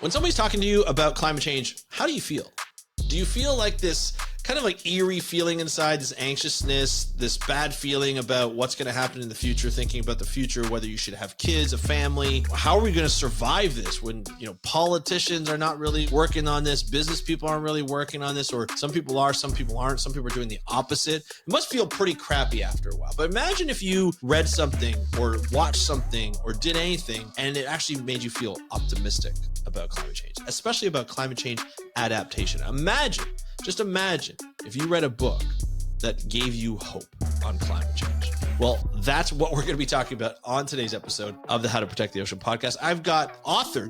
When somebody's talking to you about climate change, how do you feel? Do you feel like this kind of like eerie feeling inside, this anxiousness, this bad feeling about what's going to happen in the future, thinking about the future, whether you should have kids, a family? How are we going to survive this when, politicians are not really working on this, business people aren't really working on this, or some people are, some people aren't, some people are doing the opposite? It must feel pretty crappy after a while. But imagine if you read something or watched something or did anything and it actually made you feel optimistic about climate change, especially about climate change adaptation. Just imagine if you read a book that gave you hope on climate change. Well, that's what we're going to be talking about on today's episode of the How to Protect the Ocean podcast. I've got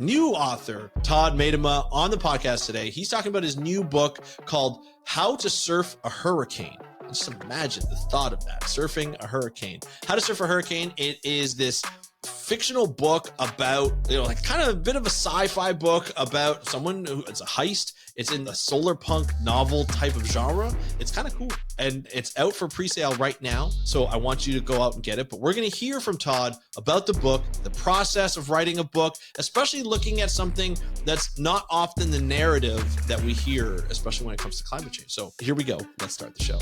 new author, Todd Medema on the podcast today. He's talking about his new book called How to Surf a Hurricane. Just imagine the thought of that, surfing a hurricane. How to Surf a Hurricane. It is this fictional book about, kind of a bit of a sci-fi book about someone who, it's a heist. It's in the Solarpunk novel type of genre. It's kind of cool. And it's out for pre-sale right now. So I want you to go out and get it. But we're going to hear from Todd about the book, the process of writing a book, especially looking at something that's not often the narrative that we hear, especially when it comes to climate change. So here we go. Let's start the show.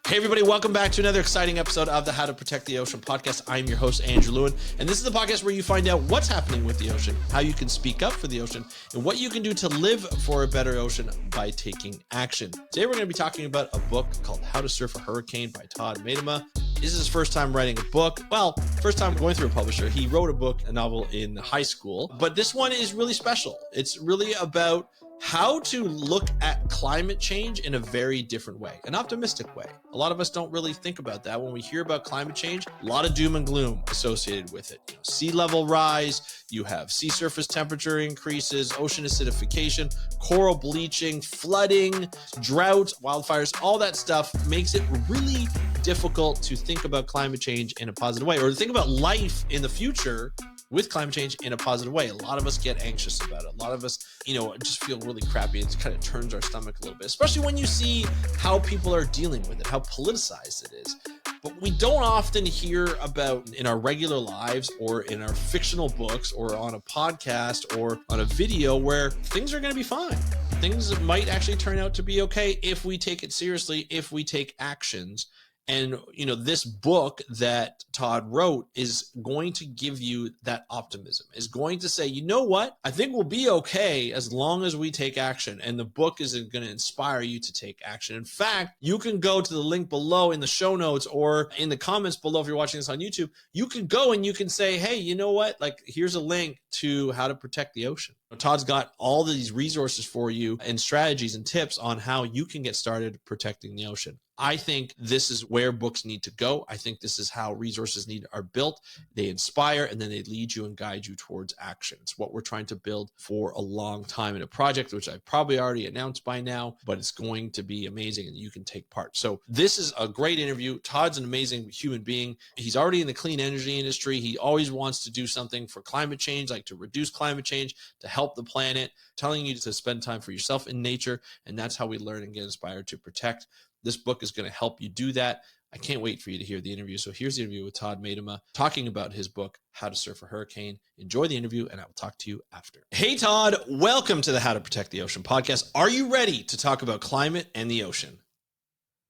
Hey everybody, welcome back to another exciting episode of the How to Protect the Ocean podcast. I'm your host, Andrew Lewin, and this is the podcast where you find out what's happening with the ocean, how you can speak up for the ocean, and what you can do to live for a better ocean by taking action. Today we're going to be talking about a book called How to Surf a Hurricane by Todd Medema. This is his first time writing a book. Well, first time going through a publisher. He wrote a novel in high school, but this one is really special. It's really about how to look at climate change in a very different way, an optimistic way. A lot of us don't really think about that. When we hear about climate change, a lot of doom and gloom associated with it. Sea level rise, you have sea surface temperature increases, ocean acidification, coral bleaching, flooding, drought, wildfires, all that stuff makes it really difficult to think about climate change in a positive way, or to think about life in the future with climate change in a positive way. A lot of us get anxious about it. A lot of us, just feel really crappy. It kind of turns our stomach a little bit, especially when you see how people are dealing with it, how politicized it is. But we don't often hear about in our regular lives or in our fictional books or on a podcast or on a video where things are going to be fine. Things might actually turn out to be okay if we take it seriously, if we take actions. And, this book that Todd wrote is going to give you that optimism, is going to say, you know what? I think we'll be okay as long as we take action. And the book is going to inspire you to take action. In fact, you can go to the link below in the show notes or in the comments below if you're watching this on YouTube. You can go and you can say, hey, you know what? Here's a link to how to protect the ocean. Todd's got all these resources for you and strategies and tips on how you can get started protecting the ocean. I think this is where books need to go. I think this is how resources are built. They inspire and then they lead you and guide you towards action. It's what we're trying to build for a long time in a project, which I've probably already announced by now, but it's going to be amazing and you can take part. So this is a great interview. Todd's an amazing human being. He's already in the clean energy industry. He always wants to do something for climate change, like to reduce climate change, to help the planet, telling you to spend time for yourself in nature. And that's how we learn and get inspired to protect. This book is going to help you do that. I can't wait for you to hear the interview. So here's the interview with Todd Medema talking about his book, How to Surf a Hurricane. Enjoy the interview, and I will talk to you after. Hey, Todd, welcome to the How to Protect the Ocean podcast. Are you ready to talk about climate and the ocean?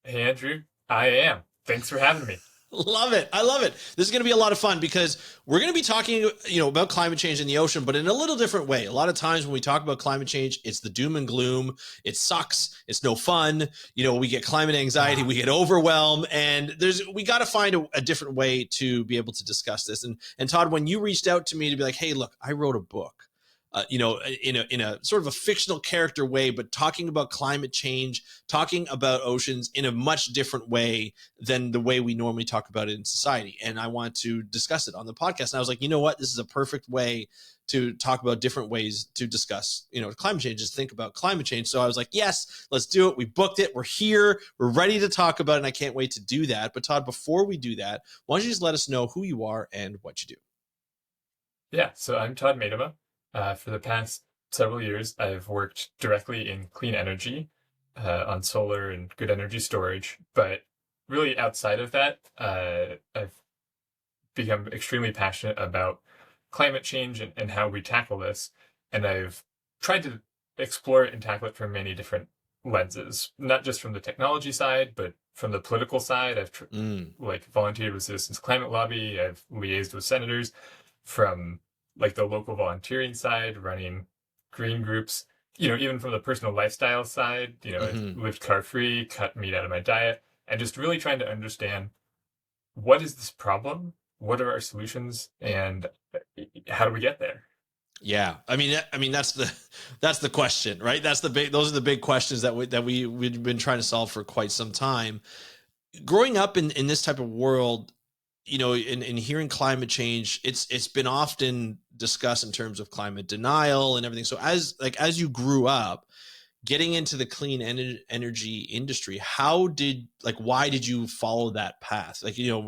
Hey, Andrew. I am. Thanks for having me. Love it. I love it. This is going to be a lot of fun because we're going to be talking, about climate change in the ocean, but in a little different way. A lot of times when we talk about climate change, it's the doom and gloom. It sucks. It's no fun. We get climate anxiety, we get overwhelmed, and we got to find a different way to be able to discuss this. And Todd, when you reached out to me to be like, hey, look, I wrote a book. In a sort of a fictional character way, but talking about climate change, talking about oceans in a much different way than the way we normally talk about it in society. And I want to discuss it on the podcast. And I was like, you know what? This is a perfect way to talk about different ways to discuss, climate change, just think about climate change. So I was like, yes, let's do it. We booked it. We're here. We're ready to talk about it. And I can't wait to do that. But Todd, before we do that, why don't you just let us know who you are and what you do? Yeah, so I'm Todd Medema. For the past several years, I've worked directly in clean energy, on solar and good energy storage. But really outside of that, I've become extremely passionate about climate change and how we tackle this. And I've tried to explore it and tackle it from many different lenses, not just from the technology side, but from the political side. I've like volunteered with Citizens Climate Lobby. I've liaised with senators from like the local volunteering side, running green groups, even from the personal lifestyle side, I've lived car free, cut meat out of my diet, and just really trying to understand what is this problem? What are our solutions? And how do we get there? Yeah, I mean that's the question, right? Those are the big questions that we've been trying to solve for quite some time. Growing up in this type of world, in hearing climate change, it's been often discussed in terms of climate denial and everything. So as you grew up, getting into the clean energy industry, why did you follow that path?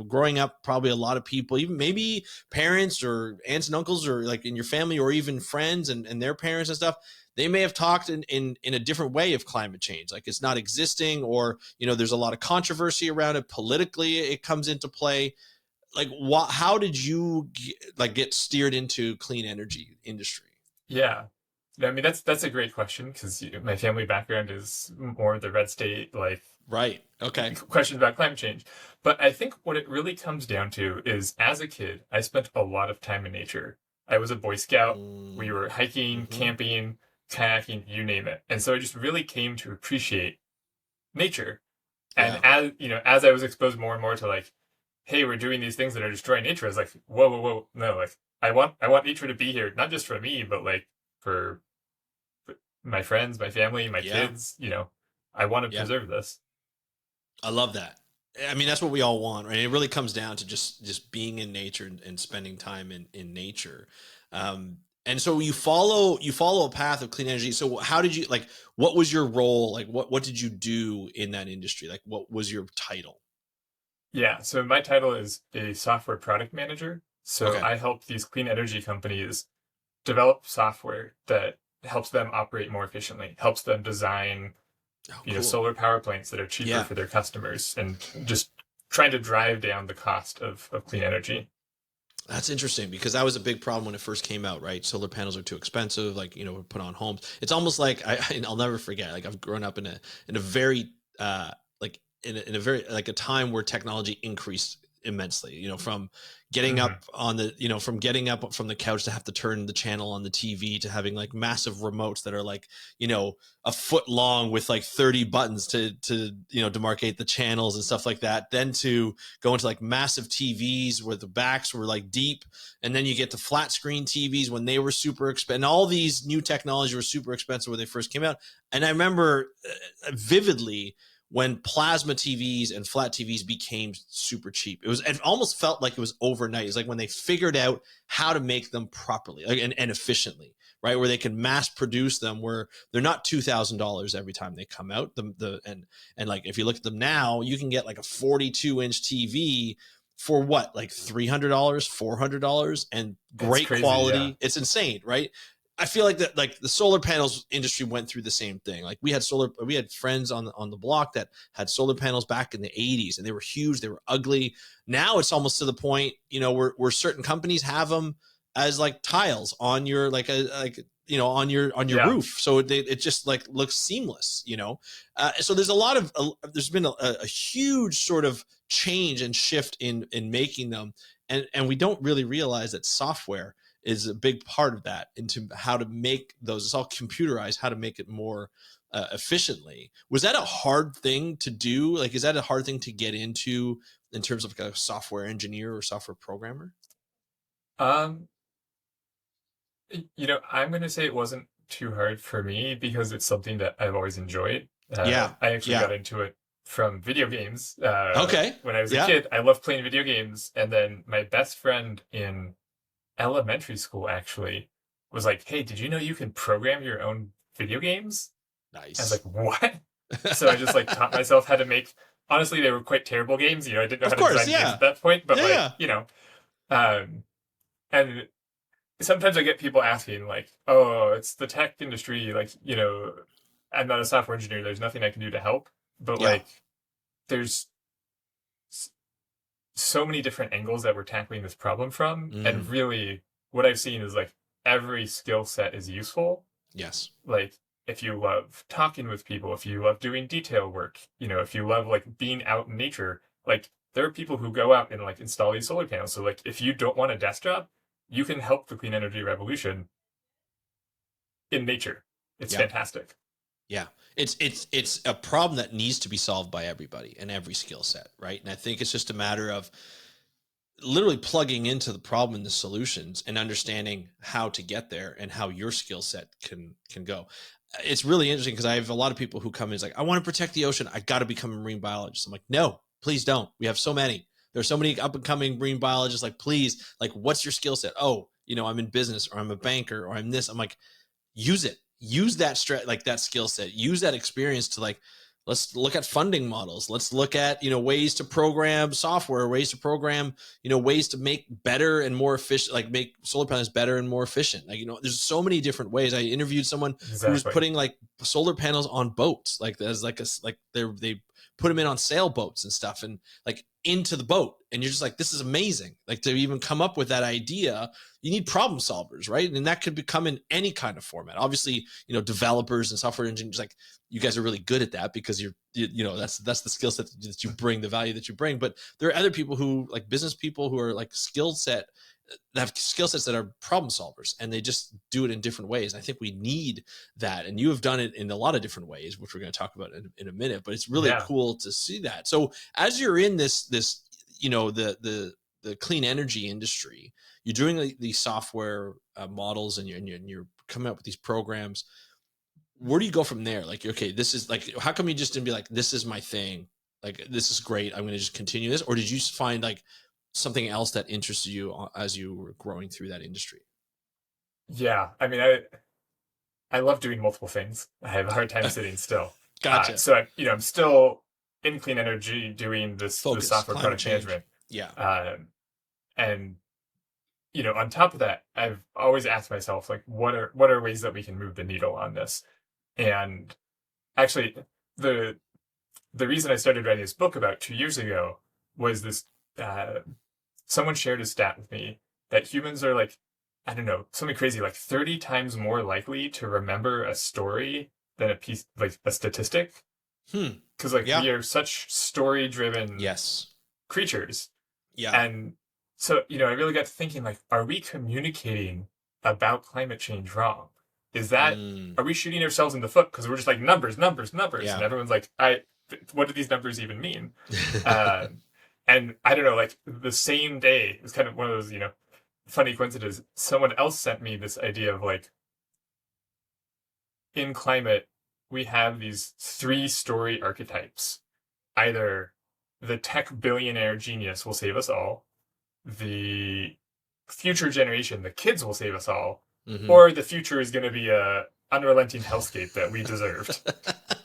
Growing up, probably a lot of people, even maybe parents or aunts and uncles, or like in your family, or even friends and their parents and stuff, they may have talked in a different way of climate change. Like it's not existing, or, there's a lot of controversy around it. Politically, it comes into play. Like how did you get steered into clean energy industry? Yeah. I mean, that's a great question, because my family background is more the red state, like Right. Okay. questions about climate change. But I think what it really comes down to is, as a kid, I spent a lot of time in nature. I was a Boy Scout. We were hiking, camping, kayaking, you name it. And so I just really came to appreciate nature. And as I was exposed more and more to like, hey, we're doing these things that are destroying nature, I was like, whoa, no, like I want nature to be here, not just for me, but like for my friends, my family, my kids. I want to preserve this. I love that. I mean, that's what we all want, right? It really comes down to just being in nature and spending time in nature. And so you follow a path of clean energy. So how did you, what was your role? Like, what did you do in that industry? Like, what was your title? Yeah. So my title is a software product manager. So Okay. I help these clean energy companies develop software that helps them operate more efficiently, helps them design, Cool. solar power plants that are cheaper for their customers, and just trying to drive down the cost of clean energy. That's interesting, because that was a big problem when it first came out, right? Solar panels are too expensive, put on homes. It's almost like I'll never forget. Like I've grown up in a very in a very like a time where technology increased immensely, from getting up on the, from getting up from the couch to have to turn the channel on the TV, to having like massive remotes that are like, a foot long with like 30 buttons to demarcate the channels and stuff like that. Then to go into like massive TVs where the backs were like deep. And then you get to flat screen TVs when they were super expensive. And all these new technology were super expensive when they first came out. And I remember vividly when plasma TVs and flat TVs became super cheap. It almost felt like it was overnight. It's like when they figured out how to make them properly and efficiently, right? Where they can mass produce them, where they're not $2,000 every time they come out. And like, if you look at them now, you can get like a 42-inch TV for what, like $300, $400, and great crazy, quality. yeah. It's insane, right? I feel like that, like the solar panels industry went through the same thing. Like we had friends on the block that had solar panels back in the 80s, and they were huge. They were ugly. Now it's almost to the point, where certain companies have them as like tiles on your, on your roof. So it just like looks seamless, so there's been a huge sort of change and shift in making them. And we don't really realize that software is a big part of that, into how to make those. It's all computerized, how to make it more efficiently. Was that a hard thing to do? Like, is that a hard thing to get into in terms of like a software engineer or software programmer? I'm going to say it wasn't too hard for me, because it's something that I've always enjoyed. I actually got into it from video games. Okay. When I was a kid, I loved playing video games. And then my best friend in elementary school actually was like, hey, did you know you can program your own video games? Nice. I was like, what? So I just like taught myself how to make, honestly, they were quite terrible games. I didn't know how to design games at that point, but and sometimes I get people asking like, oh, it's the tech industry. Like, I'm not a software engineer. There's nothing I can do to help. But like, there's so many different angles that we're tackling this problem from. And really what I've seen is like every skill set is useful. Yes. Like if you love talking with people, if you love doing detail work, if you love like being out in nature, like there are people who go out and like install these solar panels. So like if you don't want a desk job, you can help the clean energy revolution in nature. It's fantastic. Yeah. It's a problem that needs to be solved by everybody and every skill set, right? And I think it's just a matter of literally plugging into the problem and the solutions and understanding how to get there and how your skill set can go. It's really interesting because I have a lot of people who come in, it's like, I want to protect the ocean. I got to become a marine biologist. I'm like, no, please don't. We have so many. There's so many up and coming marine biologists. Like, please, like, what's your skill set? Oh, I'm in business, or I'm a banker, or I'm this. I'm like, use it. Use that like that skill set. Use that experience to like, let's look at funding models. Let's look at, ways to program software, ways to program, ways to make better and more efficient, like make solar panels better and more efficient. Like, there's so many different ways. I interviewed someone who was putting like solar panels on boats, like as like they put them in on sailboats and stuff and like into the boat. And you're just like, this is amazing. Like to even come up with that idea, you need problem solvers, right? And that could become in any kind of format. Obviously, developers and software engineers, like you guys are really good at that because that's the skill set that you bring, the value that you bring. But there are other people who like business people who are like that have skill sets that are problem solvers, and they just do it in different ways. And I think we need that. And you have done it in a lot of different ways, which we're going to talk about in a minute, but it's really cool to see that. So as you're in this, the clean energy industry, you're doing these software models and you're coming up with these programs. Where do you go from there? Like, okay, this is like, how come you just didn't be like, this is my thing, like this is great, I'm going to just continue this? Or did you find like something else that interested you as you were growing through that industry? Yeah, I mean, I love doing multiple things. I have a hard time sitting still. Gotcha. So I'm still in clean energy doing this software product management. Yeah. And on top of that, I've always asked myself, like, what are ways that we can move the needle on this? And actually, the reason I started writing this book about 2 years ago was this. Someone shared a stat with me that humans are like, I don't know, something crazy, like 30 times more likely to remember a story than a piece, like a statistic. Because we are such story-driven creatures. Yeah. And so, I really got to thinking, like, are we communicating about climate change wrong? Is that, are we shooting ourselves in the foot? Because we're just like, numbers. Yeah. And everyone's like, what do these numbers even mean? And I don't know, like the same day, it was kind of one of those, funny coincidences. Someone else sent me this idea of like, in climate, we have these 3-story archetypes. Either the tech billionaire genius will save us all, the future generation, the kids will save us all, or the future is going to be a unrelenting hellscape that we deserved.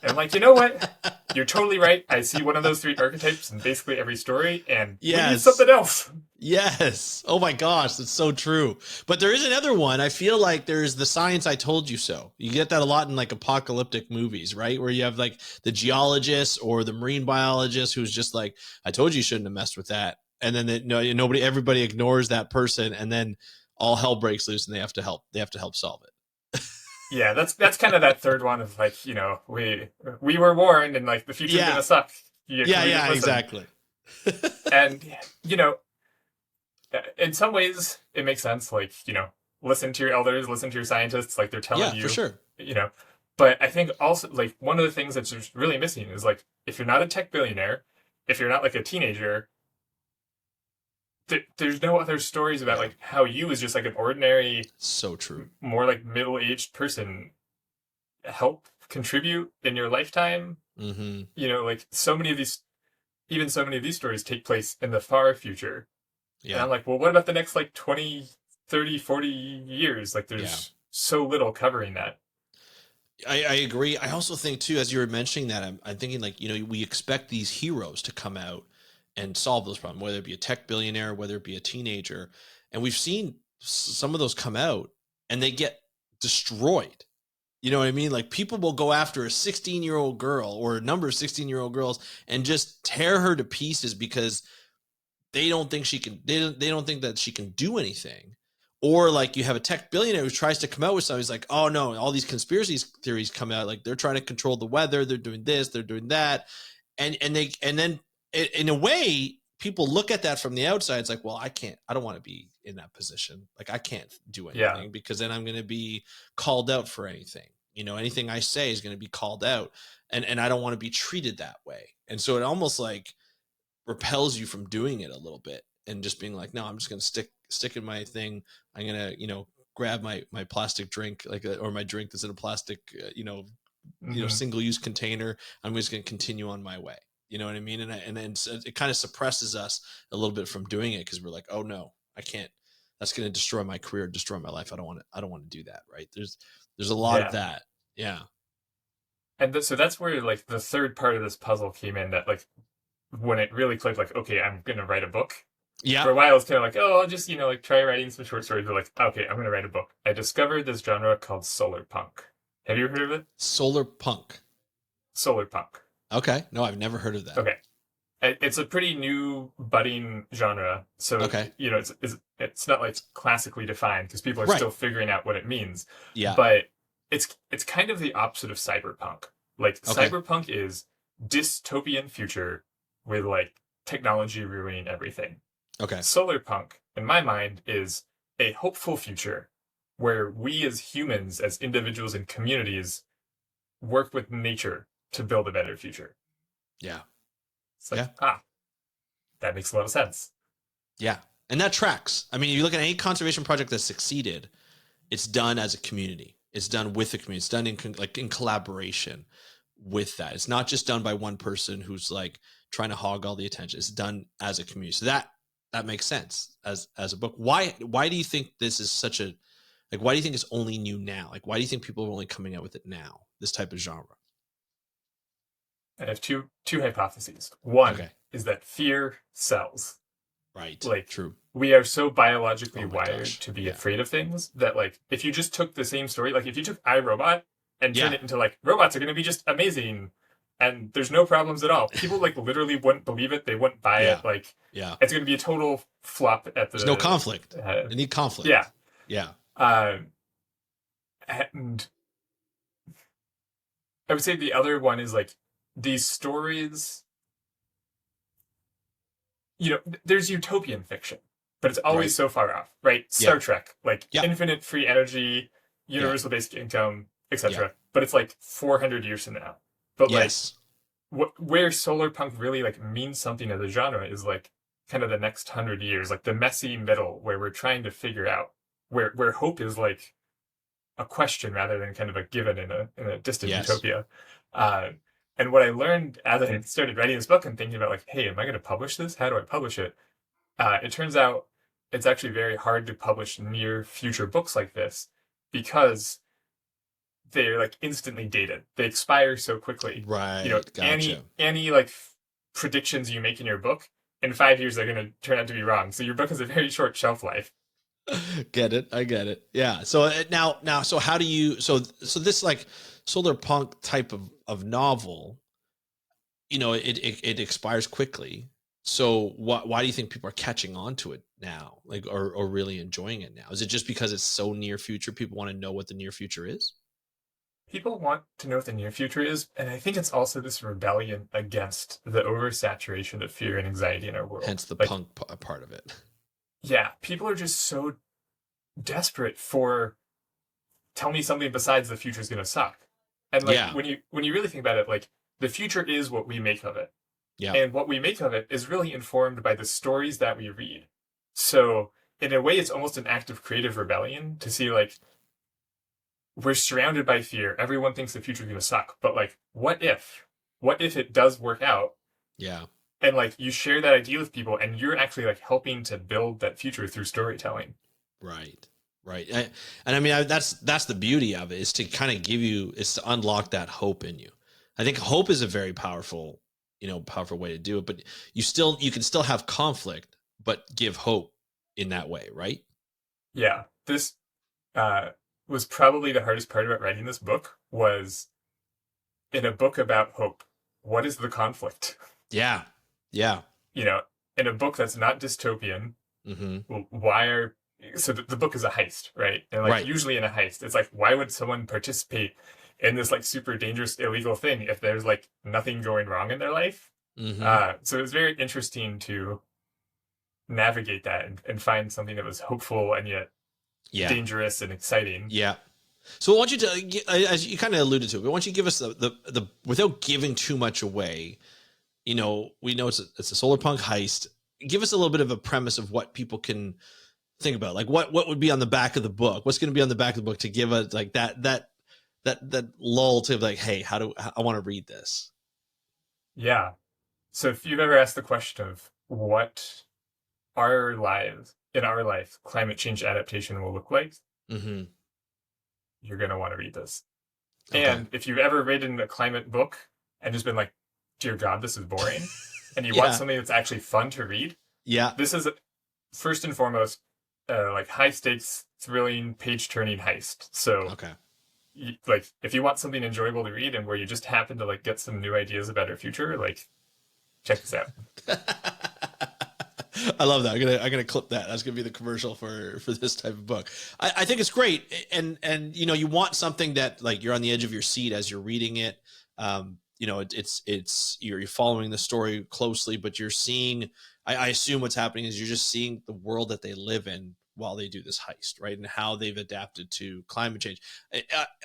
And I'm like, you know what? You're totally right. I see one of those 3 archetypes in basically every story, and we need something else. Yes. Oh my gosh, that's so true. But there is another one. I feel like there's the science I told you so. You get that a lot in like apocalyptic movies, right? Where you have like the geologist or the marine biologist who's just like, I told you shouldn't have messed with that. And then everybody ignores that person, and then all hell breaks loose and they have to help solve it. Yeah, that's kind of that third one of like, we were warned and like the future's gonna suck. Yeah, exactly. And in some ways it makes sense, like, listen to your elders, listen to your scientists, like they're telling you. For sure. But I think also like one of the things that's just really missing is like, if you're not a tech billionaire, if you're not like a teenager, there's no other stories about like how you as just like an ordinary, so true, more like middle-aged person help contribute in your lifetime. Like so many of these stories take place in the far future. And I'm like, well, what about the next like 20, 30, 40 years? Like there's so little covering that. I agree. I also think too, as you were mentioning that, I'm thinking like, we expect these heroes to come out and solve those problems, whether it be a tech billionaire, whether it be a teenager. And we've seen some of those come out and they get destroyed. You know what I mean? Like people will go after a 16-year-old girl or a number of 16-year-old girls and just tear her to pieces because they don't think she can, they don't think that she can do anything. Or like you have a tech billionaire who tries to come out with something. He's like, oh no, all these conspiracy theories come out. Like they're trying to control the weather. They're doing this, they're doing that. And then in a way, people look at that from the outside. It's like, well, I don't want to be in that position. Like I can't do anything because then I'm going to be called out for anything. Anything I say is going to be called out, and I don't want to be treated that way. And so it almost like repels you from doing it a little bit and just being like, no, I'm just going to stick in my thing. I'm going to, grab my plastic drink, or my drink that's in a plastic, single use container. I'm just going to continue on my way. You know what I mean? And then it kind of suppresses us a little bit from doing it. Cause we're like, oh no, I can't, that's going to destroy my career, destroy my life. I don't want to do that. Right. There's a lot of that. Yeah. And so that's where like the third part of this puzzle came in, that like when it really clicked, like, okay, I'm going to write a book. Yeah. For a while, it's kind of like, oh, I'll just, like try writing some short stories. But like, okay, I'm going to write a book. I discovered this genre called Solarpunk. Have you ever heard of it? Solarpunk. Solarpunk. Okay. No, I've never heard of that. Okay. It's a pretty new budding genre. So, okay. It's not like classically defined because people are still figuring out what it means. Yeah. But it's kind of the opposite of cyberpunk. Like cyberpunk is dystopian future with like technology ruining everything. Okay. Solarpunk, in my mind, is a hopeful future where we as humans, as individuals and communities, work with nature to build a better future. Yeah. It's like, that makes a lot of sense. Yeah. And that tracks. I mean, you look at any conservation project that's succeeded, it's done as a community. It's done with the community. It's done in collaboration with that. It's not just done by one person who's like trying to hog all the attention. It's done as a community. So that makes sense as a book. Why do you think this is such a, like, why do you think it's only new now? Like, why do you think people are only coming out with it now, this type of genre? I have two hypotheses. One is that fear sells. Right. Like, true. We are so biologically wired to be afraid of things that, like, if you just took the same story, like if you took iRobot and turned it into like robots are going to be just amazing and there's no problems at all, people like literally wouldn't believe it. They wouldn't buy it. Like, it's going to be a total flop at the. There's no conflict. They need conflict. Yeah. Yeah. And I would say the other one is like these stories. There's utopian fiction, but it's always so far off, right? Star Trek, like infinite free energy, universal basic income, etc. But it's like 400 years from now. But like, where Solarpunk really like means something as a genre is like kind of the next 100 years, like the messy middle where we're trying to figure out where hope is like a question rather than kind of a given in a distant utopia. And what I learned as I started writing this book and thinking about like, hey, am I going to publish this? How do I publish it? It turns out it's actually very hard to publish near future books like this because they're like instantly dated. They expire so quickly. Right. Gotcha. Any like predictions you make in your book, in 5 years, they're going to turn out to be wrong. So your book has a very short shelf life. Get it. I get it. Yeah. So now, so how do you, so this like Solarpunk type of novel, it expires quickly. So why do you think people are catching on to it now? Like, or really enjoying it now? Is it just because it's so near future? People want to know what the near future is? People want to know what the near future is. And I think it's also this rebellion against the oversaturation of fear and anxiety in our world. Hence the punk part of it. Yeah. People are just so desperate for, tell me something besides the future's going to suck. And like, when you really think about it, like the future is what we make of it. Yeah. And what we make of it is really informed by the stories that we read. So in a way, it's almost an act of creative rebellion to see like, we're surrounded by fear. Everyone thinks the future is going to suck. But like, what if it does work out? Yeah. And like, you share that idea with people and you're actually like helping to build that future through storytelling. Right. And I mean, that's the beauty of it, is to kind of is to unlock that hope in you. I think hope is a very powerful way to do it, but you can still have conflict, but give hope in that way. Right. Yeah. This, was probably the hardest part about writing this book was in a book about hope. What is the conflict? Yeah. Yeah. In a book that's not dystopian, mm-hmm. why are so the book is a heist, right? And like Right. usually in a heist, it's like, why would someone participate in this like super dangerous illegal thing if there's like nothing going wrong in their life? Mm-hmm. So it was very interesting to navigate that and find something that was hopeful and yet Yeah. dangerous and exciting. Yeah. So I want you to, as you kind of alluded to, but I want you to give us the without giving too much away. We know it's a Solarpunk heist. Give us a little bit of a premise of what people can think about. Like what would be on the back of the book? What's going to be on the back of the book to give us like that lull to like, hey, I want to read this? Yeah. So if you've ever asked the question of what in our life, climate change adaptation will look like, Mm-hmm. you're going to want to read this. Okay. And if you've ever written a climate book and just been like, dear God, this is boring, and you Yeah. want something that's actually fun to read, Yeah. this is first and foremost like high stakes, thrilling, page turning heist. So Okay. like if you want something enjoyable to read and where you just happen to like get some new ideas about our future, like check this out. I love that. I'm gonna clip that. That's gonna be the commercial for this type of book. I think it's great, and you want something that like you're on the edge of your seat as you're reading it. It's you're following the story closely, but you're seeing. I assume what's happening is you're just seeing the world that they live in while they do this heist, right, and how they've adapted to climate change,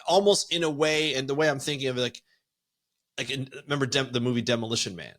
almost in a way. And the way I'm thinking of it, remember the movie Demolition Man.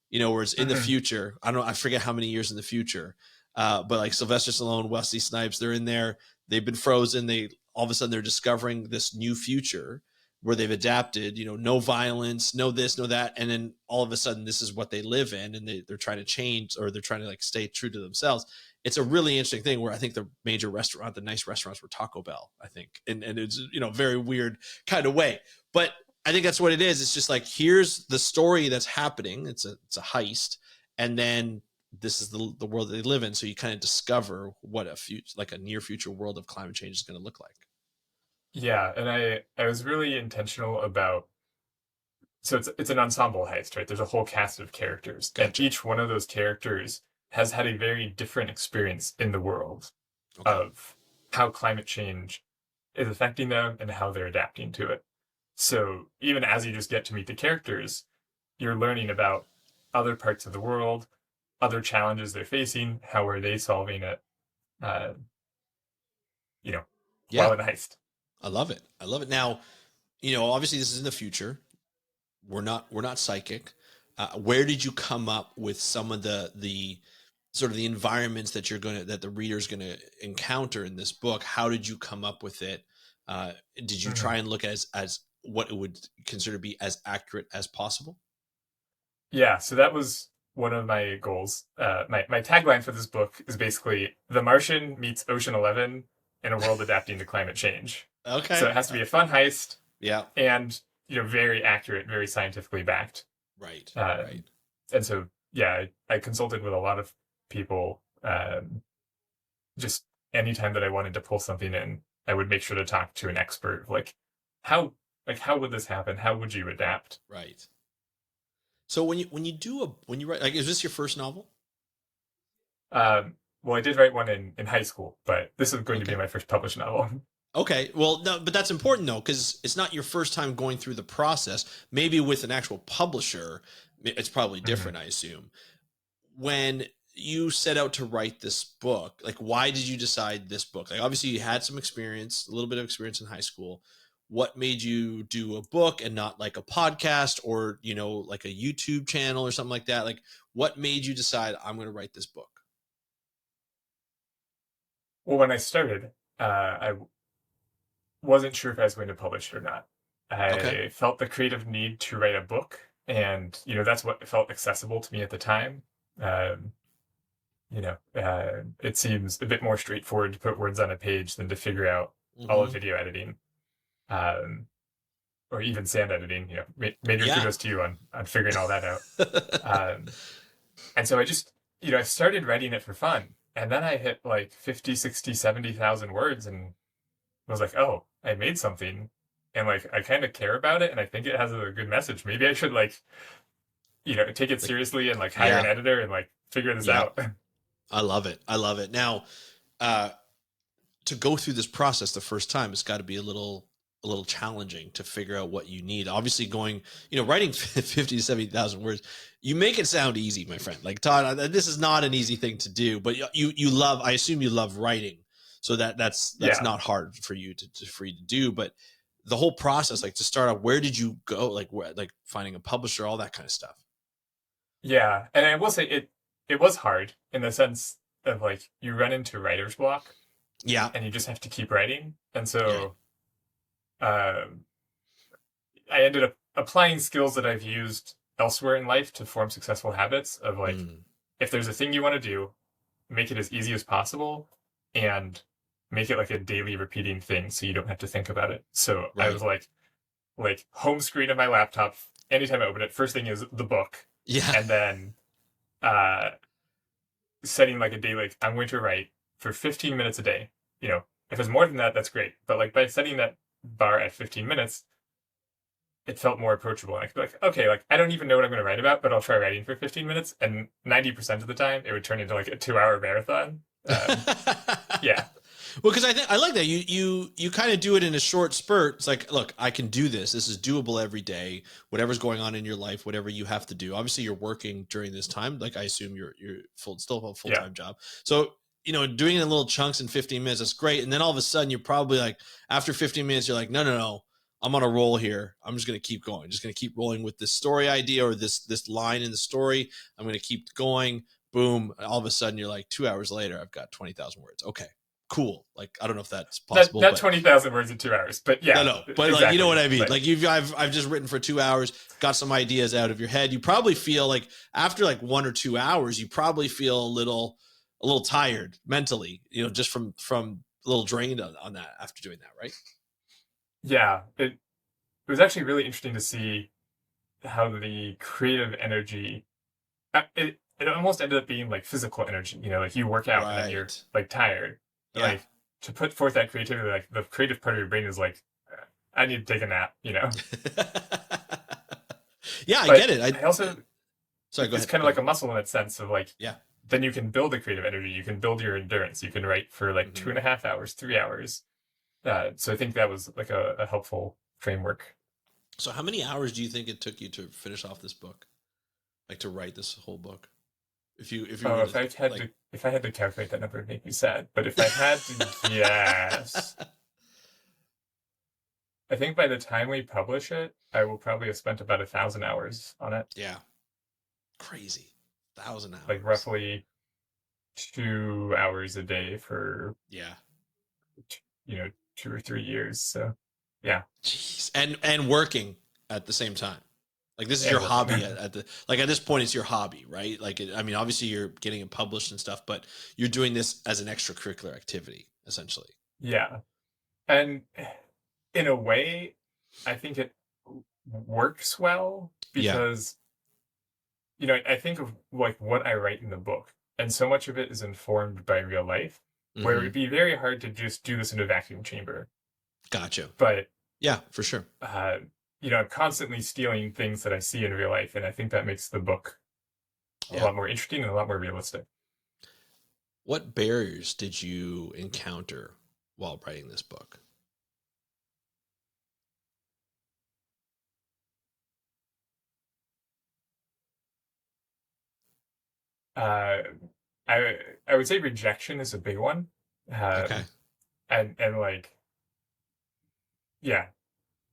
Where it's in the future. I forget how many years in the future, but like Sylvester Stallone, Wesley Snipes, they're in there. They've been frozen. All of a sudden they're discovering this new future where they've adapted. No violence, no this, no that, and then all of a sudden this is what they live in, and they're trying to change, or they're trying to like stay true to themselves. It's a really interesting thing where I think the nice restaurants were Taco Bell, I think, and it's very weird kind of way, but I think that's what it is. It's just like, here's the story that's happening. It's a heist. And then this is the world that they live in. So you kind of discover what a near future world of climate change is going to look like. Yeah, and I was really intentional about, so it's an ensemble heist, right? There's a whole cast of characters, Gotcha. and each one of those characters has had a very different experience in the world Okay. of how climate change is affecting them and how they're adapting to it. So even as you just get to meet the characters, you're learning about other parts of the world, other challenges they're facing, how are they solving it, while in the heist. I love it. Now, obviously this is in the future. We're not psychic. Where did you come up with some of the sort of the environments that the reader's gonna encounter in this book? How did you come up with it? Did you try and look as what it would consider to be as accurate as possible? Yeah, so that was one of my goals. My tagline for this book is basically The Martian meets Ocean 11 in a world adapting to climate change. Okay. So it has to be a fun heist. Yeah. And, very accurate, very scientifically backed. Right. Right. And so, yeah, I consulted with a lot of people. Just anytime that I wanted to pull something in, I would make sure to talk to an expert. How would this happen? How would you adapt? Right. So when you write, like, is this your first novel? Well, I did write one in high school, but this is going to be my first published novel. Okay. Well, no, but that's important though, because it's not your first time going through the process. Maybe with an actual publisher, it's probably different, I assume. When you set out to write this book, like, why did you decide this book? Like, obviously you had some experience, a little bit of experience in high school. What made you do a book and not like a podcast or, like a YouTube channel or something like that? Like, what made you decide I'm going to write this book? Well, when I started, I wasn't sure if I was going to publish it or not. I felt the creative need to write a book, and that's what felt accessible to me at the time. It seems a bit more straightforward to put words on a page than to figure out all of video editing, or even sound editing. Major kudos to you on figuring all that out. And so I just, I started writing it for fun, and then I hit like 50, 60, 70,000 words, and was like, oh, I made something, and like I kind of care about it, and I think it has a good message. Maybe I should take it seriously and like hire an editor and like figure this out. I love it. Now, to go through this process the first time, it's got to be a little challenging to figure out what you need. Obviously going, writing 50 to 70,000 words, you make it sound easy, my friend. Like, Todd, this is not an easy thing to do, but you love, I assume you love writing. So that's not hard for you to do, but the whole process, like to start out, where did you go? Like finding a publisher, all that kind of stuff. Yeah. And I will say it was hard in the sense of like you run into writer's block. Yeah. And you just have to keep writing. And so I ended up applying skills that I've used elsewhere in life to form successful habits of like, if there's a thing you want to do, make it as easy as possible and make it like a daily repeating thing so you don't have to think about it. So I was like home screen of my laptop, anytime I open it, first thing is the book. Yeah. And then setting like a day, like I'm going to write for 15 minutes a day. If it's more than that, that's great. But like by setting that bar at 15 minutes, it felt more approachable. And I could be like, okay, like I don't even know what I'm going to write about, but I'll try writing for 15 minutes. And 90% of the time, it would turn into like a 2-hour marathon. Yeah. Well, because I like that you kind of do it in a short spurt. It's like, look, I can do this. This is doable every day. Whatever's going on in your life, whatever you have to do. Obviously, you're working during this time. Like I assume you're still a full-time job. So doing it in little chunks in 15 minutes, that's great. And then all of a sudden, you're probably like, after 15 minutes, you're like, no, I'm on a roll here. I'm just going to keep going. I'm just going to keep rolling with this story idea or this line in the story. I'm going to keep going. Boom. All of a sudden, you're like 2 hours later, I've got 20,000 words. Okay, cool. Like, I don't know if that's possible. Not 20,000 words in 2 hours, but yeah. No. But exactly. Like, you know what I mean? But, like I've just written for 2 hours, got some ideas out of your head. You probably feel like after like 1 or 2 hours, you probably feel a little tired mentally, just from a little drained on that after doing that, right? Yeah, it was actually really interesting to see how the creative energy, it almost ended up being like physical energy, like you work out and then you're like tired. Yeah. Like to put forth that creativity, like the creative part of your brain is like, I need to take a nap, Yeah, I get it. I also, sorry, go ahead. It's kind of like a muscle in that sense of like, yeah. Then you can build the creative energy. You can build your endurance. You can write for like 2.5 hours, 3 hours. So I think that was like a helpful framework. So how many hours do you think it took you to finish off this book? Like to write this whole book? If I had to calculate that number, it'd make me sad. But if I had to guess, I think by the time we publish it, I will probably have spent about 1,000 hours on it. Yeah. Crazy. 1,000 hours. Like roughly 2 hours a day for 2 or 3 years. So yeah. Jeez. And working at the same time. Like this is your hobby at this point, it's your hobby, right? Like, obviously you're getting it published and stuff, but you're doing this as an extracurricular activity, essentially. Yeah. And in a way, I think it works well because, I think of like what I write in the book, and so much of it is informed by real life, where it would be very hard to just do this in a vacuum chamber. Gotcha. But yeah, for sure. I'm constantly stealing things that I see in real life, and I think that makes the book a lot more interesting and a lot more realistic. What barriers did you encounter while writing this book? I would say rejection is a big one. Okay. And like, yeah.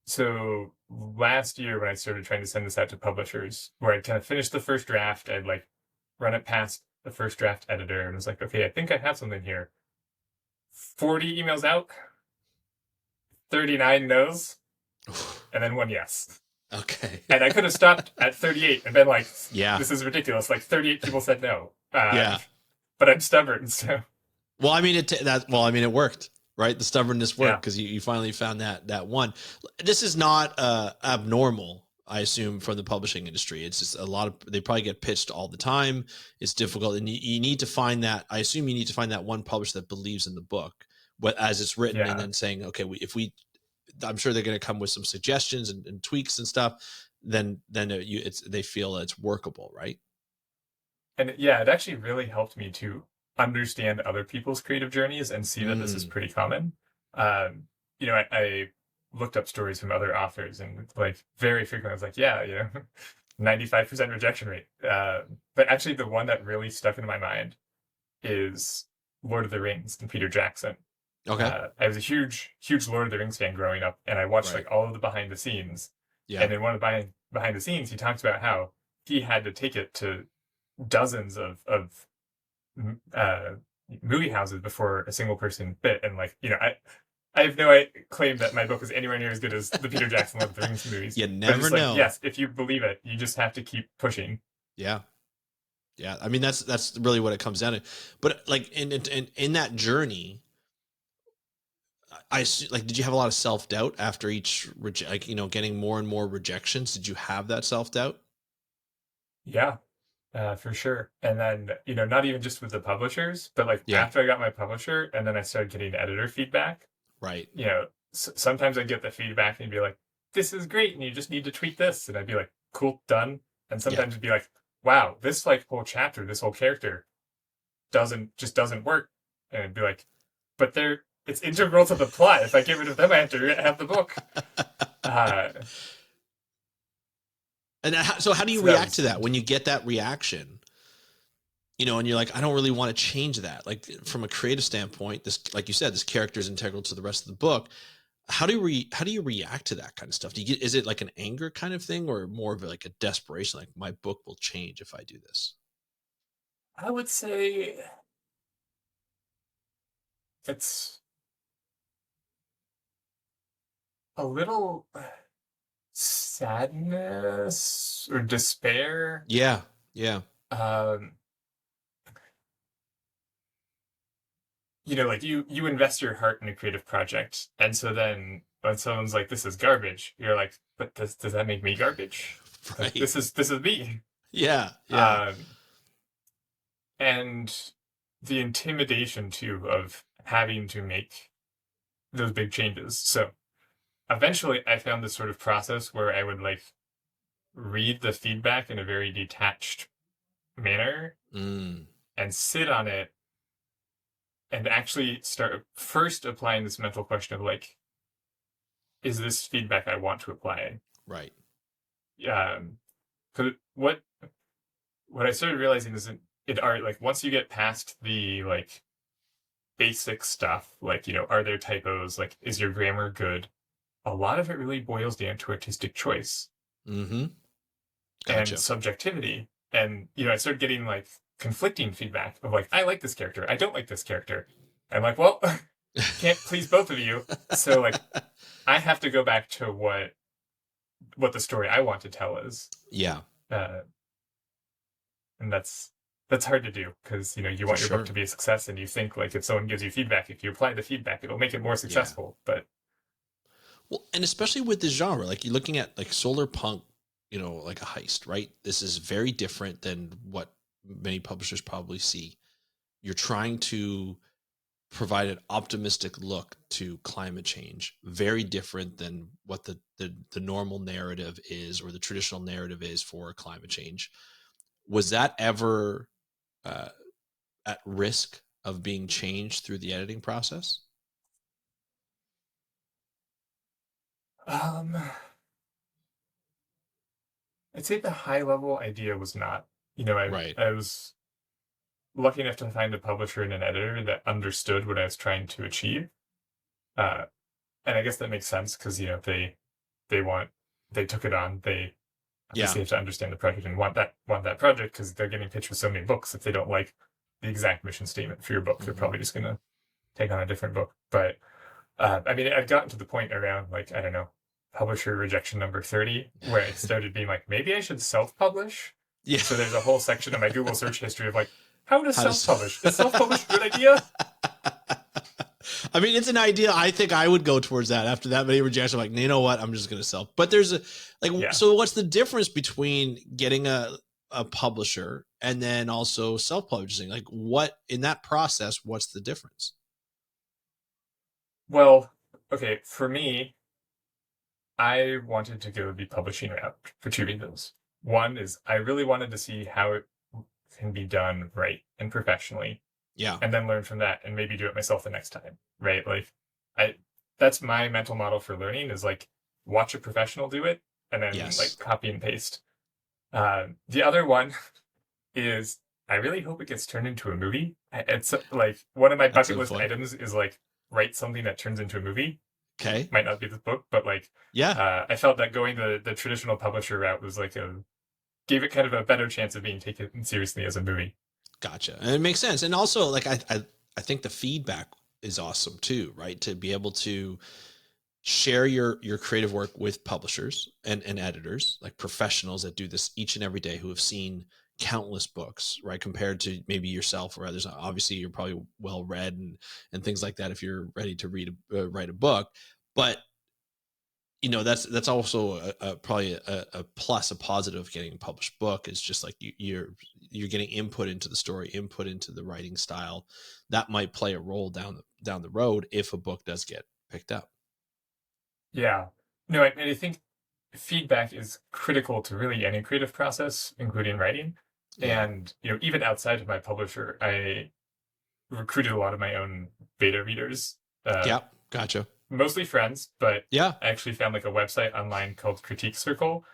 So last year when I started trying to send this out to publishers, where I kind of finished the first draft, I'd like run it past the first draft editor and was like, okay, I think I have something here. 40 emails out, 39 no's, and then 1 yes. Okay. And I could have stopped at 38 and been like, yeah, this is ridiculous. Like 38 people said no. But I'm stubborn, so. Well, it worked, right? The stubbornness worked because you finally found that one. This is not abnormal, I assume, from the publishing industry. It's just they probably get pitched all the time. It's difficult. And you need to find that, I assume you need to find that one publisher that believes in the book, as it's written, and then saying, okay, I'm sure they're going to come with some suggestions and tweaks and stuff. Then they feel it's workable, right? And it actually really helped me too, understand other people's creative journeys and see that this is pretty common. I looked up stories from other authors, and like very frequently I was like, yeah, 95% rejection rate. But actually the one that really stuck in my mind is Lord of the Rings and Peter Jackson. Okay. I was a huge Lord of the Rings fan growing up, and I watched like all of the behind the scenes. Yeah. And in one of the behind the scenes, he talks about how he had to take it to dozens of movie houses before a single person bit. And like, I have no claim that my book is anywhere near as good as the Peter Jackson Lord of the Rings movies. You never know. Like, yes, if you believe it, you just have to keep pushing. Yeah. Yeah. I mean, that's really what it comes down to. But like in that journey, did you have a lot of self-doubt after each, getting more and more rejections? Did you have that self-doubt? Yeah, for sure. And then, not even just with the publishers, but like after I got my publisher and then I started getting editor feedback. Right. Sometimes I'd get the feedback and be like, this is great, and you just need to tweak this. And I'd be like, cool, done. And sometimes it'd be like, wow, this like whole chapter, this whole character doesn't work. And I'd be like, but it's integral to the plot. If I get rid of them, I have to have the book. So how do you react to that when you get that reaction? And you're like, I don't really want to change that. Like from a creative standpoint, this, like you said, this character is integral to the rest of the book. How do you react to that kind of stuff? Is it like an anger kind of thing, or more of like a desperation? Like my book will change if I do this. I would say it's a little sadness or despair. Yeah. Yeah. Like you invest your heart in a creative project, and so then when someone's like, this is garbage, you're like, but does that make me garbage? Right. Like, this is me. Yeah. Yeah. And the intimidation too of having to make those big changes. So eventually I found this sort of process where I would like read the feedback in a very detached manner and sit on it and actually start first applying this mental question of like, is this feedback I want to apply? Right. Because what I started realizing is in art, like once you get past the like basic stuff, like, are there typos? Like, is your grammar good? A lot of it really boils down to artistic choice. Mm-hmm. Gotcha. And subjectivity. And, I started getting like conflicting feedback of like, I like this character, I don't like this character. I'm like, well, can't please both of you. So like, I have to go back to what the story I want to tell is. Yeah. And that's hard to do because, you want your book to be a success, and you think like if someone gives you feedback, if you apply the feedback, it'll make it more successful. But and especially with this genre, like you're looking at like Solarpunk, like a heist, right? This is very different than what many publishers probably see. You're trying to provide an optimistic look to climate change, very different than what the normal narrative is, or the traditional narrative is for climate change. Was that ever at risk of being changed through the editing process? I'd say the high level idea was not. I was lucky enough to find a publisher and an editor that understood what I was trying to achieve. And I guess that makes sense because, they took it on. They obviously have to understand the project and want that project because they're getting pitched with so many books. If they don't like the exact mission statement for your book, they're probably just going to take on a different book. But I've gotten to the point around like, I don't know, publisher rejection number 30, where I started being like, maybe I should self-publish. Yeah. So there's a whole section of my Google search history of like, how to self-publish? Is self-publish a good idea? I mean, it's an idea. I think I would go towards that after that many rejections. I'm like, you know what? I'm just going to self. But there's so what's the difference between getting a publisher and then also self-publishing? Like what, in that process, what's the difference? Well, okay, for me, I wanted to go the publishing route for two reasons. One is I really wanted to see how it can be done right and professionally. Yeah. and then learn from that and maybe do it myself the next time, right? Like that's my mental model for learning is like watch a professional do it and then like Yes. copy and paste. The other one is I really hope it gets turned into a movie. It's like one of my That's bucket so list fun. items is like write something that turns into a movie. Okay. Might not be this book, but like Yeah. I felt that going the traditional publisher route was like gave it kind of a better chance of being taken seriously as a movie. Gotcha. And it makes sense. And also like, I think the feedback is awesome too, right? To be able to share your creative work with publishers and editors, like professionals that do this each and every day, who have seen countless books, right? Compared to maybe yourself or others. Obviously you're probably well read and things like that if you're ready to write a book. But that's also probably a plus, a positive of getting a published book, is just like you're getting input into the story, input into the writing style that might play a role down the road if a book does get picked up. Yeah. No, and I think feedback is critical to really any creative process, including writing. Yeah. And, even outside of my publisher, I recruited a lot of my own beta readers, Yeah. Gotcha. mostly friends, but Yeah. I actually found like a website online called Critique Circle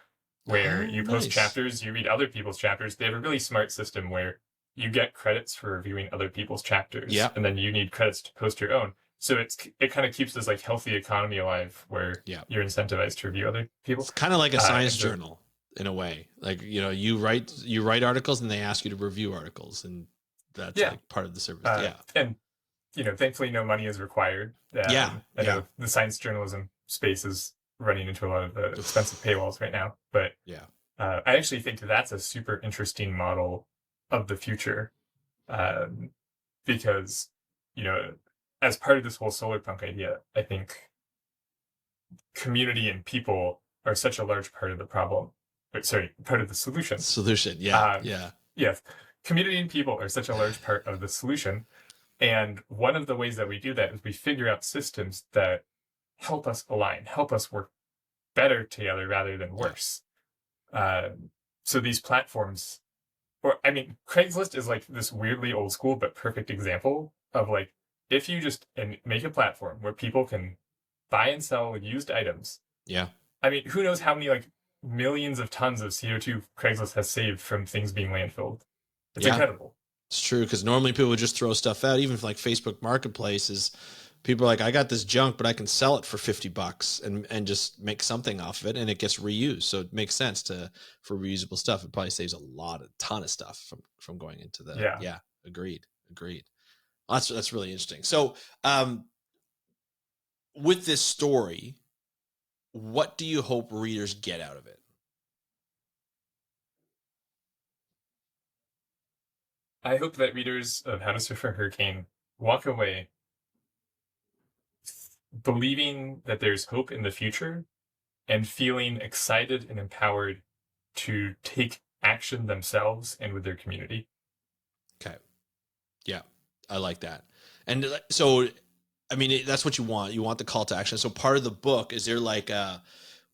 where Oh, you post nice. chapters, you read other people's chapters. They have a really smart system where you get credits for reviewing other people's chapters, Yeah. and then you need credits to post your own. So it kind of keeps this like healthy economy alive where Yeah. you're incentivized to review other people. It's kind of like a science And so, journal in a way. Like, you write articles and they ask you to review articles, and that's yeah, like part of the service. Yeah. and thankfully no money is required. Yeah. I Yeah. know the science journalism space is running into a lot of expensive paywalls right now, but Yeah. I actually think that's a super interesting model of the future, because as part of this whole Solarpunk idea, I think community and people are such a large part of the problem. Sorry, part of the solution. Solution. Yeah. Um, Yeah. yes, community and people are such a large part of the solution. And one of the ways that we do that is we figure out systems that help us align, help us work better together rather than worse. So these platforms, Craigslist is like this weirdly old school but perfect example of like, if you just make a platform where people can buy and sell used items. Yeah. Who knows how many like millions of tons of CO2 Craigslist has saved from things being landfilled. It's incredible. It's true, because normally people would just throw stuff out, even for like Facebook Marketplaces. People are like, I got this junk, but I can sell it for $50 and just make something off of it, and it gets reused. So it makes sense for reusable stuff. It probably saves a ton of stuff from going into the Yeah. Agreed. Well, that's really interesting. So with this story, what do you hope readers get out of it? I hope that readers of How to Surf a Hurricane walk away believing that there's hope in the future and feeling excited and empowered to take action themselves and with their community. Okay. Yeah, I like that. And so, that's what you want. You want the call to action. So part of the book, is there like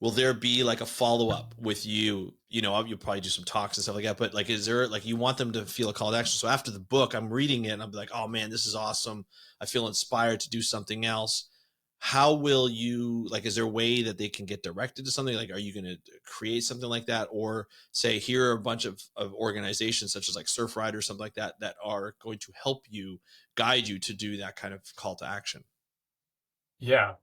will there be like a follow-up with you? You'll probably do some talks and stuff like that, but like, is there like, you want them to feel a call to action? So after the book, I'm reading it and I'm like, oh man, this is awesome. I feel inspired to do something else. How will you, like, is there a way that they can get directed to something? Like, are you going to create something like that, or say, here are a bunch of organizations such as like Surfrider or something like that are going to help you, guide you to do that kind of call to action? Yeah.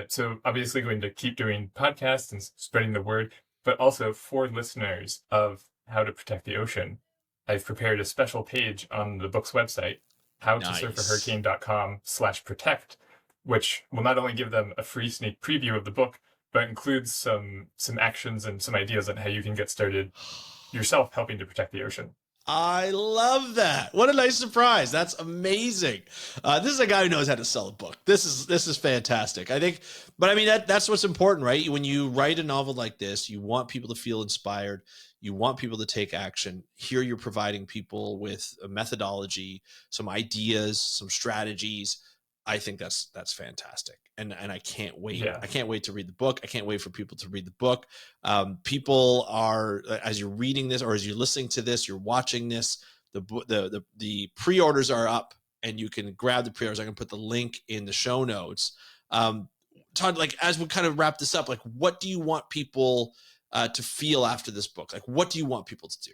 So obviously going to keep doing podcasts and spreading the word, but also for listeners of How to Protect the Ocean, I've prepared a special page on the book's website, howtosurfahurricane.com/protect, which will not only give them a free sneak preview of the book, but includes some actions and some ideas on how you can get started yourself helping to protect the ocean. I love that. What a nice surprise. That's amazing. This is a guy who knows how to sell a book. This is fantastic. I think, but that's what's important, right? When you write a novel like this, you want people to feel inspired. You want people to take action. Here you're providing people with a methodology, some ideas, some strategies. I think that's fantastic. And I can't wait. Yeah. I can't wait to read the book. I can't wait for people to read the book. People are, as you're reading this or as you're listening to this, you're watching this, the pre-orders are up and you can grab the pre-orders. I can put the link in the show notes. Todd, like, as we kind of wrap this up, like, what do you want people to feel after this book? Like, what do you want people to do?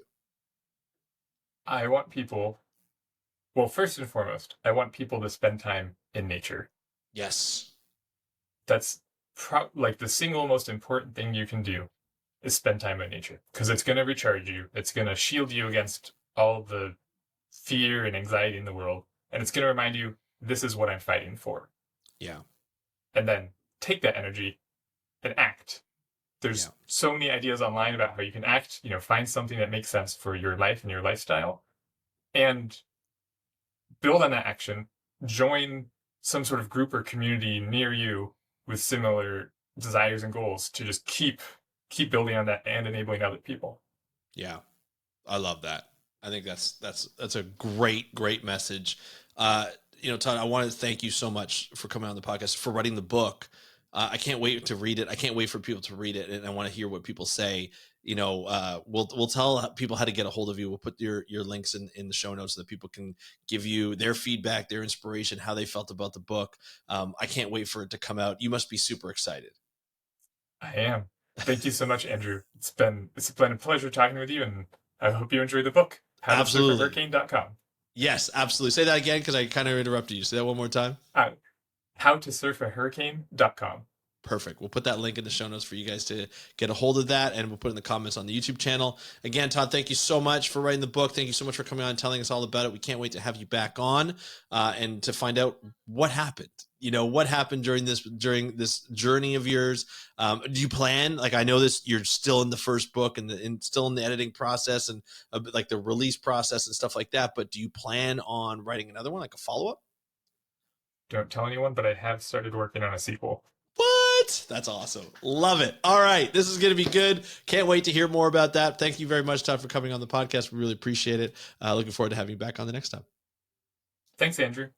I want people, well, first and foremost, I want people to spend time in nature. Yes. That's like the single most important thing you can do is spend time in nature, because it's going to recharge you. It's going to shield you against all the fear and anxiety in the world. And it's going to remind you, this is what I'm fighting for. Yeah. And then take that energy and act. There's so many ideas online about how you can act, find something that makes sense for your life and your lifestyle, and build on that action. Join some sort of group or community near you with similar desires and goals to just keep building on that and enabling other people. Yeah. I love that. I think that's a great message. Todd, I wanted to thank you so much for coming on the podcast, for writing the book. I can't wait to read it. I can't wait for people to read it, and I want to hear what people say. We'll tell people how to get a hold of you. We'll put your links in the show notes so that people can give you their feedback, their inspiration, how they felt about the book. I can't wait for it to come out. You must be super excited. I am. Thank you so much, Andrew. It's been a pleasure talking with you, and I hope you enjoy the book. HowToSurfAHurricane.com. Yes, absolutely. Say that again, because I kind of interrupted you. Say that one more time. HowToSurfAHurricane.com. Perfect. We'll put that link in the show notes for you guys to get a hold of that, and we'll put it in the comments on the YouTube channel. Again, Todd, thank you so much for writing the book. Thank you so much for coming on and telling us all about it. We can't wait to have you back on and to find out what happened. What happened during this journey of yours. Do you plan, like, I know this, you're still in the first book and still in the editing process and like the release process and stuff like that, but do you plan on writing another one, like a follow-up? Don't tell anyone, but I have started working on a sequel. What? That's awesome. Love it. All right. This is going to be good. Can't wait to hear more about that. Thank you very much, Todd, for coming on the podcast. We really appreciate it. Looking forward to having you back on the next time. Thanks, Andrew.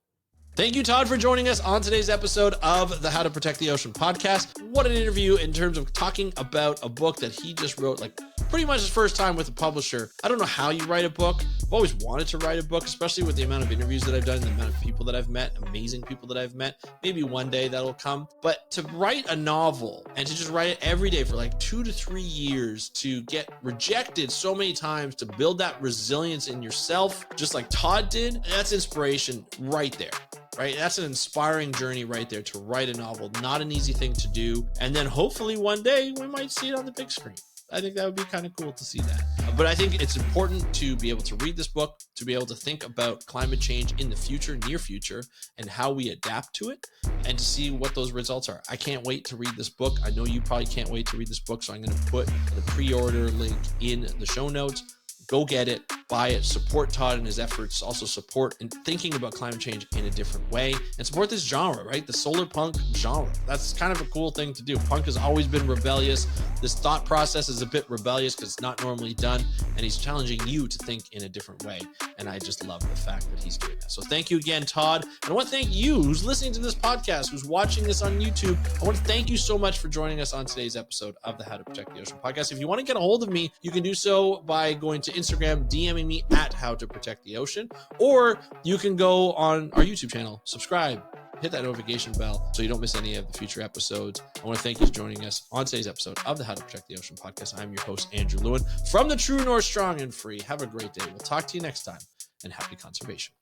Thank you, Todd, for joining us on today's episode of the How to Protect the Ocean podcast. What an interview in terms of talking about a book that he just wrote, like pretty much his first time with a publisher. I don't know how you write a book. I've always wanted to write a book, especially with the amount of interviews that I've done, the amount of people that I've met, amazing people that I've met. Maybe one day that'll come. But to write a novel and to just write it every day for like 2 to 3 years, to get rejected so many times, to build that resilience in yourself, just like Todd did, that's inspiration right there. Right? That's an inspiring journey right there, to write a novel. Not an easy thing to do. And then hopefully one day we might see it on the big screen. I think that would be kind of cool to see that. But I think it's important to be able to read this book, to be able to think about climate change in the future, near future, and how we adapt to it, and to see what those results are. I can't wait to read this book. I know you probably can't wait to read this book, so I'm going to put the pre-order link in the show notes. Go get it, buy it, support Todd and his efforts, also support in thinking about climate change in a different way, and support this genre, right? The Solarpunk genre. That's kind of a cool thing to do. Punk has always been rebellious. This thought process is a bit rebellious because it's not normally done, and he's challenging you to think in a different way, and I just love the fact that he's doing that. So thank you again, Todd, and I want to thank you who's listening to this podcast, who's watching this on YouTube. I want to thank you so much for joining us on today's episode of the How to Protect the Ocean podcast. If you want to get a hold of me, you can do so by going to Instagram, DMing me at How to Protect the Ocean, or you can go on our YouTube channel, subscribe, hit that notification bell so you don't miss any of the future episodes. I want to thank you for joining us on today's episode of the How to Protect the Ocean podcast. I'm your host, Andrew Lewin, from the True North Strong and Free. Have a great day. We'll talk to you next time, and happy conservation.